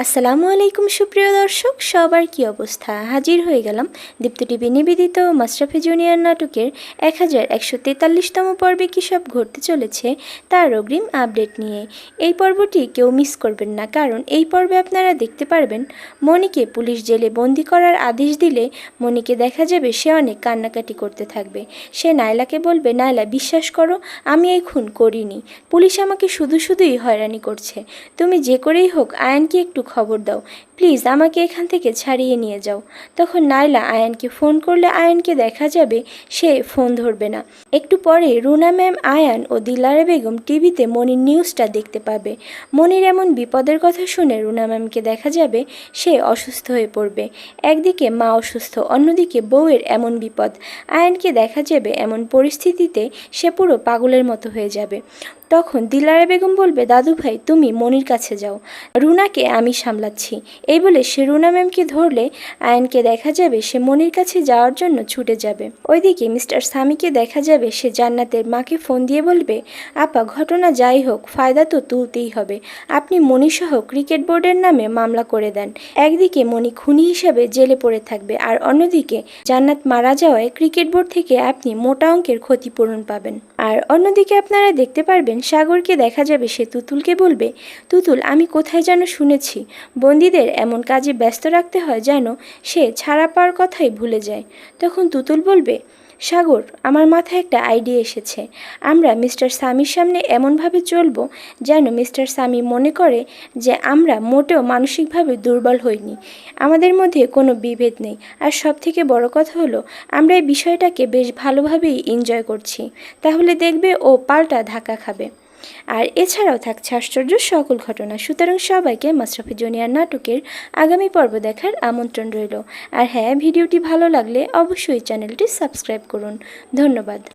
আসসালামু আলাইকুম সুপ্রিয় দর্শক, সবার কি অবস্থা? হাজির হয়ে গেলাম দীপ্ত টিভি নিবেদিত মাশরাফি জুনিয়র নাটকের 1143তম পর্বে কী সব ঘটতে চলেছে তার অগ্রিম আপডেট নিয়ে। এই পর্বটি কেউ মিস করবেন না, কারণ এই পর্বে আপনারা দেখতে পারবেন মনিকে পুলিশ জেলে বন্দি করার আদেশ দিলে মনিকে দেখা যাবে সে অনেক কান্নাকাটি করতে থাকবে। সে নাইলাকে বলবে, নাইলা বিশ্বাস করো, আমি এই খুন করিনি, পুলিশ আমাকে শুধুই হয়রানি করছে। তুমি যে করেই হোক আয়ানকে একটু খবর দাও, প্লিজ আমাকে এখান থেকে ছাড়িয়ে নিয়ে যাও। তখন নাইলা আয়ানকে ফোন করলে আয়ানকে দেখা যাবে সে ফোন ধরবে না। একটু পরে রুনা ম্যাম, আয়ান ও দিলারা বেগম টিভিতে মনির নিউজটা দেখতে পাবে। মনির এমন বিপদের কথা শুনে রুনা ম্যামকে দেখা যাবে সে অসুস্থ হয়ে পড়বে। একদিকে মা অসুস্থ, অন্যদিকে বউয়ের এমন বিপদ। আয়ানকে দেখা যাবে এমন পরিস্থিতিতে সে পুরো পাগলের মতো হয়ে যাবে। তখন দিলারা বেগম বলবে, দাদু ভাই তুমি মনির কাছে যাও, রুনাকে আমি সামলাচ্ছি। এই বলে সে রুনা ম্যামকে ধরলে আয়ানকে দেখা যাবে সে মনির কাছে যাওয়ার জন্য ছুটে যাবে। ওইদিকে মিস্টার সামিকে দেখা যাবে সে জান্নাতের মাকে ফোন দিয়ে বলবে, আপা ঘটনা যাই হোক ফায়দা তো তুলতেই হবে, আপনি মনিসহ ক্রিকেট বোর্ডের নামে মামলা করে দেন। একদিকে মনি খুনি হিসাবে জেলে পড়ে থাকবে, আর অন্যদিকে জান্নাত মারা যাওয়ায় ক্রিকেট বোর্ড থেকে আপনি মোটা অঙ্কের ক্ষতিপূরণ পাবেন। আর অন্যদিকে আপনারা দেখতে পারবেন সাগরকে দেখা যাবে সে তুতুলকে বলবে, তুতুল আমি কোথায় যেন শুনেছি বন্দীদের এমন কাজে ব্যস্ত রাখতে হয় যেন সে ছাড়া পাওয়ার কথাই ভুলে যায়। তখন তুতুল বলবে, সাগর আমার মাথায় একটা আইডিয়া এসেছে, আমরা মিস্টার সামির সামনে এমনভাবে চলবো যেন মিস্টার সামি মনে করে যে আমরা মোটেও মানসিকভাবে দুর্বল হইনি, আমাদের মধ্যে কোনো বিভেদ নেই, আর সব থেকে বড় কথা হলো আমরা এই বিষয়টাকে বেশ ভালোভাবেই এনজয় করছি। তাহলে দেখবে ও পাল্টা ধাক্কা খাবে। আর এছাড়াও থাকছে আশ্চর্য সকল ঘটনা। সুতরাং সবাইকে মাশরাফি জুনিয়র নাটকের আগামী পর্ব দেখার আমন্ত্রণ রইল। আর হ্যাঁ, ভিডিওটি ভালো লাগলে অবশ্যই চ্যানেলটি সাবস্ক্রাইব করুন। ধন্যবাদ।